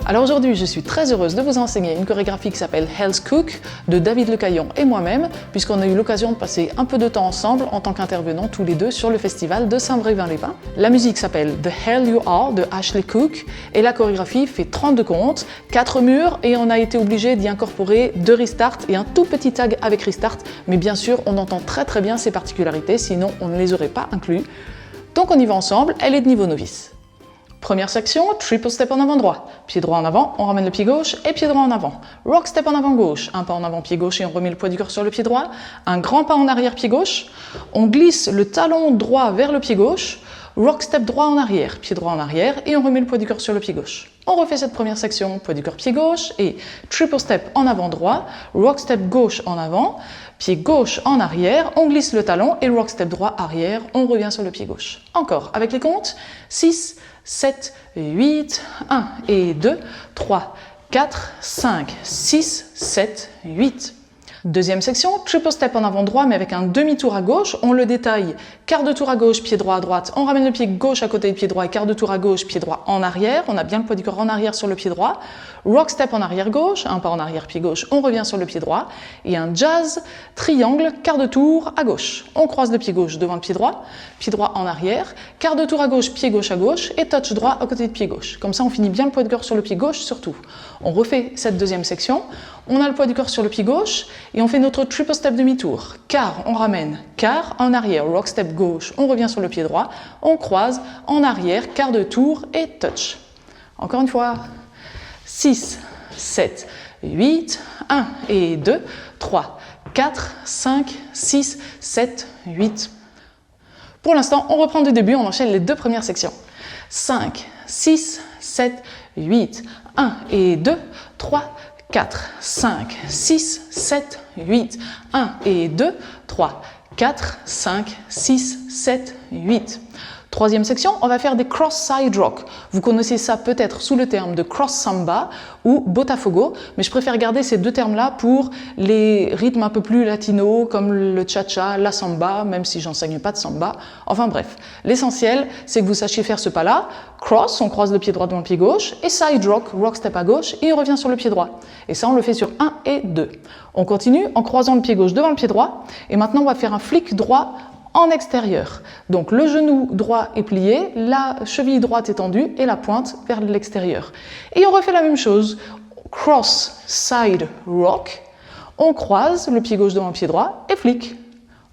Alors aujourd'hui, je suis très heureuse de vous enseigner une chorégraphie qui s'appelle Hell's Cook de David Lecaillon et moi-même, puisqu'on a eu l'occasion de passer un peu de temps ensemble en tant qu'intervenants tous les deux sur le festival de Saint-Brévin-les-Pins. La musique s'appelle The Hell You Are de Ashley Cook et la chorégraphie fait 32 comptes, 4 murs et on a été obligé d'y incorporer 2 restarts et un tout petit tag avec restart, mais bien sûr on entend très bien ces particularités, sinon on ne les aurait pas inclus. Donc on y va ensemble, elle est de niveau novice. Première section, triple step en avant droit. Pied droit en avant, on ramène le pied gauche et pied droit en avant. Rock step en avant gauche, un pas en avant pied gauche et on remet le poids du corps sur le pied droit. Un grand pas en arrière pied gauche. On glisse le talon droit vers le pied gauche. Rock step droit en arrière, pied droit en arrière et on remet le poids du corps sur le pied gauche. On refait cette première section, poids du corps pied gauche et triple step en avant droit, rock step gauche en avant, pied gauche en arrière, on glisse le talon et rock step droit arrière, on revient sur le pied gauche. Encore avec les comptes, 6, 7, 8, 1 et 2, 3, 4, 5, 6, 7, 8. Deuxième section, triple step en avant droit mais avec un demi-tour à gauche, on le détaille, quart de tour à gauche, pied droit à droite, on ramène le pied gauche à côté du pied droit et quart de tour à gauche, pied droit en arrière, on a bien le poids du corps en arrière sur le pied droit, rock step en arrière gauche, un pas en arrière pied gauche, on revient sur le pied droit et un jazz, triangle, quart de tour à gauche. On croise le pied gauche devant le pied droit en arrière, quart de tour à gauche à gauche et touch droit à côté de pied gauche. Comme ça on finit bien le poids du corps sur le pied gauche surtout. On refait cette deuxième section, on a le poids du corps sur le pied gauche et on fait notre triple step demi-tour. Quart, on ramène, quart en arrière, rock step gauche, on revient sur le pied droit, on croise en arrière, quart de tour et touch. Encore une fois, 6, 7, 8, 1 et 2, 3, 4, 5, 6, 7, 8. Pour l'instant, on reprend du début, on enchaîne les deux premières sections. 5, 6, 7, 8, 1 et 2, 3, 4, 5, 6, 7, 8, 1 et 2, 3, 4, 5, 6, 7, 8. Troisième section, on va faire des cross-side rock. Vous connaissez ça peut-être sous le terme de cross-samba ou botafogo, mais je préfère garder ces deux termes-là pour les rythmes un peu plus latinos comme le cha-cha, la samba, même si j'enseigne pas de samba. Enfin bref, l'essentiel, c'est que vous sachiez faire ce pas-là. Cross, on croise le pied droit devant le pied gauche, et side rock, rock step à gauche, et on revient sur le pied droit. Et ça, on le fait sur 1 et 2. On continue en croisant le pied gauche devant le pied droit, et maintenant on va faire un flick droit en extérieur. Donc le genou droit est plié, la cheville droite est tendue et la pointe vers l'extérieur. Et on refait la même chose, cross, side, rock. On croise le pied gauche devant le pied droit et flick.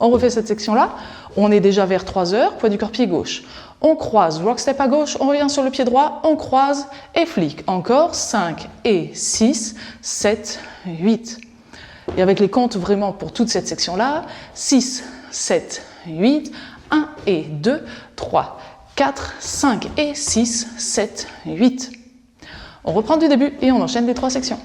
On refait cette section-là, on est déjà vers 3 heures, poids du corps pied gauche. On croise, rock step à gauche, on revient sur le pied droit, on croise et flick. Encore 5 et 6, 7, 8. Et avec les comptes vraiment pour toute cette section-là, 6, 7, 8, 1 et 2, 3, 4, 5 et 6, 7, 8. On reprend du début et on enchaîne les 3 sections.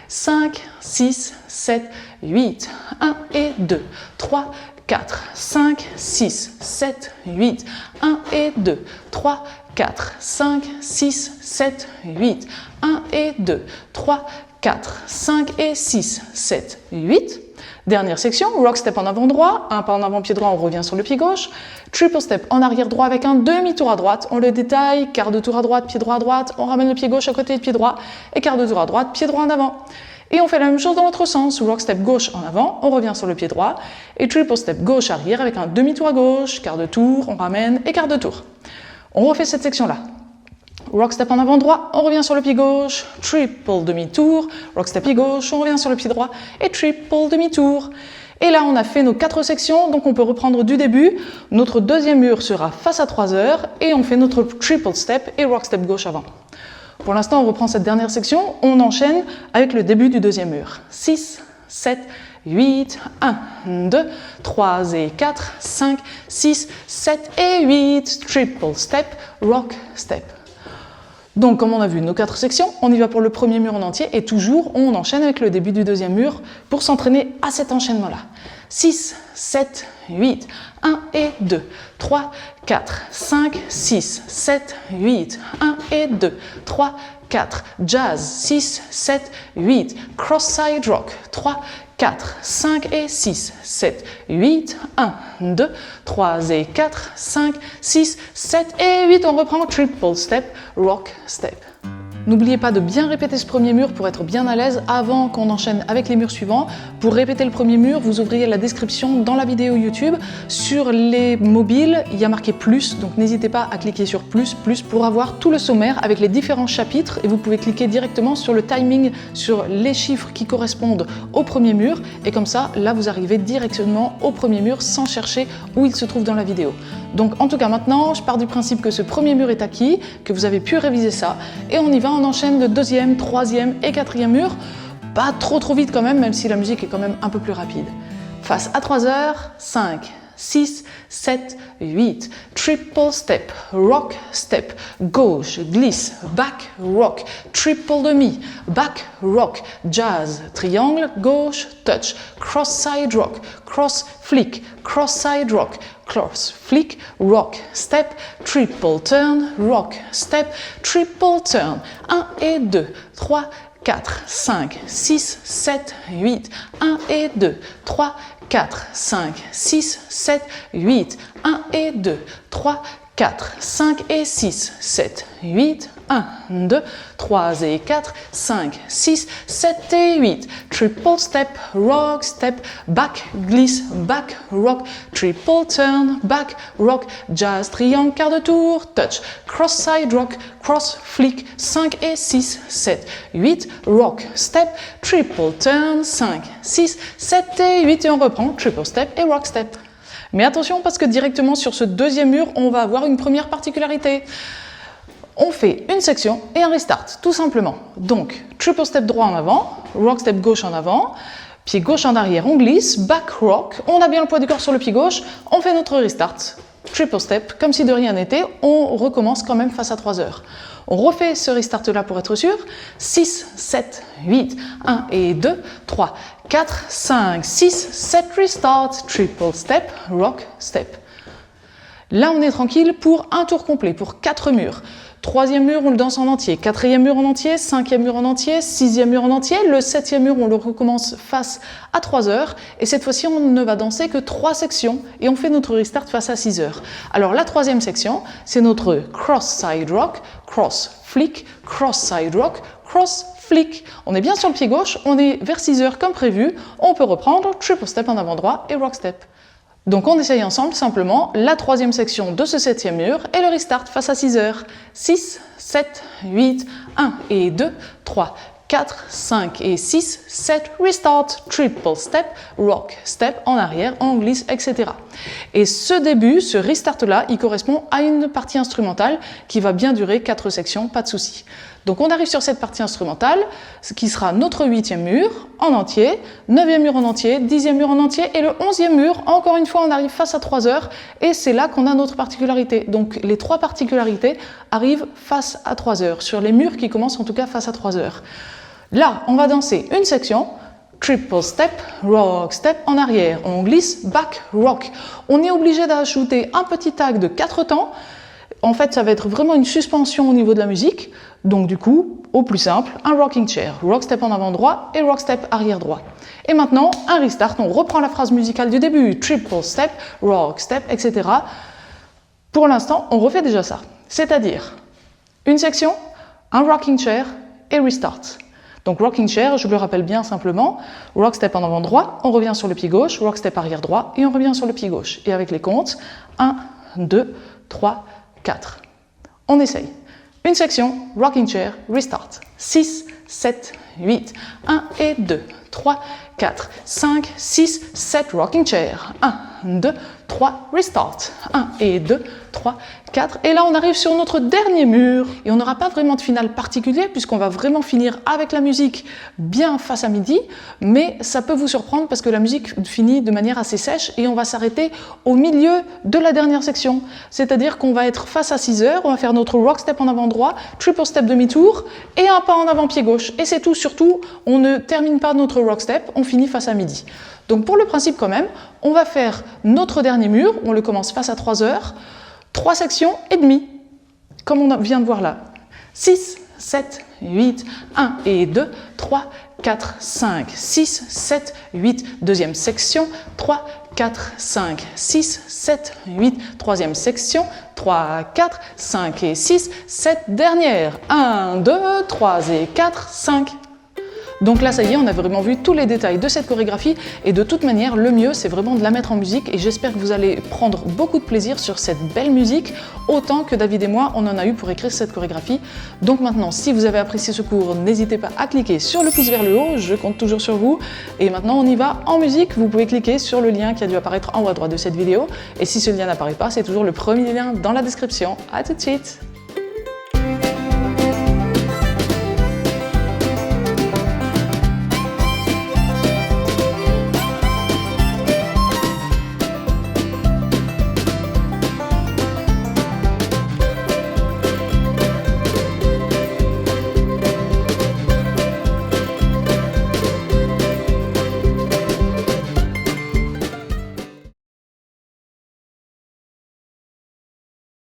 5, 6, 7, 8, 1 et 2, 3, 4, 5, 6, 7, 8, 1 et 2, 3, 4, 5, 6, 7, 8, 1 et 2, 3, 4, 5 et 6, 7, 8. Dernière section, rock step en avant droit, un pas en avant pied droit, on revient sur le pied gauche. Triple step en arrière droit avec un demi-tour à droite, on le détaille, quart de tour à droite, pied droit à droite, on ramène le pied gauche à côté du pied droit et quart de tour à droite, pied droit en avant. Et on fait la même chose dans l'autre sens, rock step gauche en avant, on revient sur le pied droit et triple step gauche arrière avec un demi-tour à gauche, quart de tour, on ramène et quart de tour. On refait cette section-là. Rock step en avant droit, on revient sur le pied gauche, triple demi-tour, rock step pied gauche, on revient sur le pied droit et triple demi-tour. Et là, on a fait nos 4 sections, donc on peut reprendre du début. Notre deuxième mur sera face à 3 heures et on fait notre triple step et rock step gauche avant. Pour l'instant, on reprend cette dernière section, on enchaîne avec le début du deuxième mur. 6, 7, 8, 1, 2, 3 et 4, 5, 6, 7 et 8, triple step, rock step. Donc, comme on a vu nos 4 sections, on y va pour le premier mur en entier et toujours on enchaîne avec le début du deuxième mur pour s'entraîner à cet enchaînement-là. 6, 7, 8, 1 et 2, 3, 4, 5, 6, 7, 8, 1 et 2, 3, 4, jazz, 6, 7, 8, cross-side rock, 3, 4, 5 et 6, 7, 8, 1, 2, 3 et 4, 5, 6, 7 et 8. On reprend triple step, rock step. N'oubliez pas de bien répéter ce premier mur pour être bien à l'aise avant qu'on enchaîne avec les murs suivants. Pour répéter le premier mur, vous ouvrirez la description dans la vidéo YouTube. Sur les mobiles, il y a marqué plus, donc n'hésitez pas à cliquer sur plus pour avoir tout le sommaire avec les différents chapitres et vous pouvez cliquer directement sur le timing, sur les chiffres qui correspondent au premier mur et comme ça, là vous arrivez directement au premier mur sans chercher où il se trouve dans la vidéo. Donc en tout cas maintenant, je pars du principe que ce premier mur est acquis, que vous avez pu réviser ça et on y va, on enchaîne le deuxième, troisième et quatrième mur. Pas trop vite quand même si la musique est quand même un peu plus rapide. Face à 3 heures, 5, 6, 7, 8, triple step, rock step, gauche, glisse, back, rock, triple demi, back, rock, jazz, triangle, gauche, touch, cross side rock, cross flick, cross side rock, cross flick, rock, step, triple turn, rock, step, triple turn, 1 et 2, 3, 4, 5, 6, 7, 8, 1 et 2, 3, 4, 5, 6, 7, 8, 1 et 2, 3, 4, 5 et 6, 7, 8, 1, 2, 3 et 4, 5, 6, 7 et 8, triple step, rock, step, back, glisse, back, rock, triple turn, back, rock, jazz, triangle, quart de tour, touch, cross side rock, cross flick, 5 et 6, 7, 8, rock, step, triple turn, 5, 6, 7 et 8 et on reprend, triple step et rock step. Mais attention parce que directement sur ce deuxième mur, on va avoir une première particularité. On fait une section et un restart, tout simplement. Donc, triple step droit en avant, rock step gauche en avant, pied gauche en arrière, on glisse, back rock, on a bien le poids du corps sur le pied gauche, on fait notre restart, triple step, comme si de rien n'était, on recommence quand même face à 3 heures. On refait ce restart là pour être sûr, 6, 7, 8, 1 et 2, 3, 4, 5, 6, 7, restart, triple step, rock, step. Là, on est tranquille pour un tour complet, pour 4 murs. Troisième mur, on le danse en entier. Quatrième mur en entier, cinquième mur en entier, sixième mur en entier. Le septième mur, on le recommence face à 3 heures. Et cette fois-ci, on ne va danser que 3 sections et on fait notre restart face à 6 heures. Alors, la troisième section, c'est notre cross side rock, cross flick, cross side rock, cross flick. On est bien sur le pied gauche, on est vers 6 heures comme prévu. On peut reprendre triple step en avant droit et rock step. Donc on essaye ensemble simplement la troisième section de ce septième mur et le restart face à 6 heures. 6, 7, 8, 1 et 2, 3, 4, 5 et 6, 7, restart, triple step, rock, step, en arrière, en glisse, etc. Et ce début, ce restart-là, il correspond à une partie instrumentale qui va bien durer 4 sections, pas de souci. Donc on arrive sur cette partie instrumentale, ce qui sera notre 8e mur en entier, 9e mur en entier, 10e mur en entier et le 11e mur, encore une fois on arrive face à 3 heures et c'est là qu'on a notre particularité. Donc les 3 particularités arrivent face à 3 heures, sur les murs qui commencent en tout cas face à 3 heures. Là on va danser une section, triple step, rock step en arrière, on glisse, back, rock. On est obligé d'ajouter un petit tag de 4 temps. En fait, ça va être vraiment une suspension au niveau de la musique. Donc du coup, au plus simple, un rocking chair, rock step en avant droit et rock step arrière droit. Et maintenant, un restart, on reprend la phrase musicale du début, triple step, rock step, etc. Pour l'instant, on refait déjà ça. C'est-à-dire, une section, un rocking chair et restart. Donc rocking chair, je le rappelle bien simplement, rock step en avant droit, on revient sur le pied gauche, rock step arrière droit et on revient sur le pied gauche. Et avec les comptes, 1, 2, 3, 4. On essaye. Une section, rocking chair, restart. 6, 7, 8, 1 et 2, 3, 4, 5, 6, 7, rocking chair. 1, 2, 3, restart. 1 et 2, 3, 4. Et là, on arrive sur notre dernier mur. Et on n'aura pas vraiment de finale particulier puisqu'on va vraiment finir avec la musique bien face à midi. Mais ça peut vous surprendre parce que la musique finit de manière assez sèche et on va s'arrêter au milieu de la dernière section. C'est-à-dire qu'on va être face à 6 heures, on va faire notre rock step en avant droit, triple step demi-tour et un pas en avant pied gauche. Et c'est tout, surtout, on ne termine pas notre rock step, on finit face à midi. Donc pour le principe quand même, on va faire notre dernier mur, on le commence face à 3 heures, 3 sections et demie, comme on vient de voir là. 6, 7, 8, 1 et 2, 3, 4, 5, 6, 7, 8, deuxième section, 3, 4, 5, 6, 7, 8, troisième section, 3, 4, 5 et 6, 7, dernière, 1, 2, 3 et 4, 5. Donc là, ça y est, on a vraiment vu tous les détails de cette chorégraphie et de toute manière, le mieux, c'est vraiment de la mettre en musique et j'espère que vous allez prendre beaucoup de plaisir sur cette belle musique, autant que David et moi, on en a eu pour écrire cette chorégraphie. Donc maintenant, si vous avez apprécié ce cours, n'hésitez pas à cliquer sur le pouce vers le haut, je compte toujours sur vous. Et maintenant, on y va en musique. Vous pouvez cliquer sur le lien qui a dû apparaître en haut à droite de cette vidéo. Et si ce lien n'apparaît pas, c'est toujours le premier lien dans la description. À tout de suite!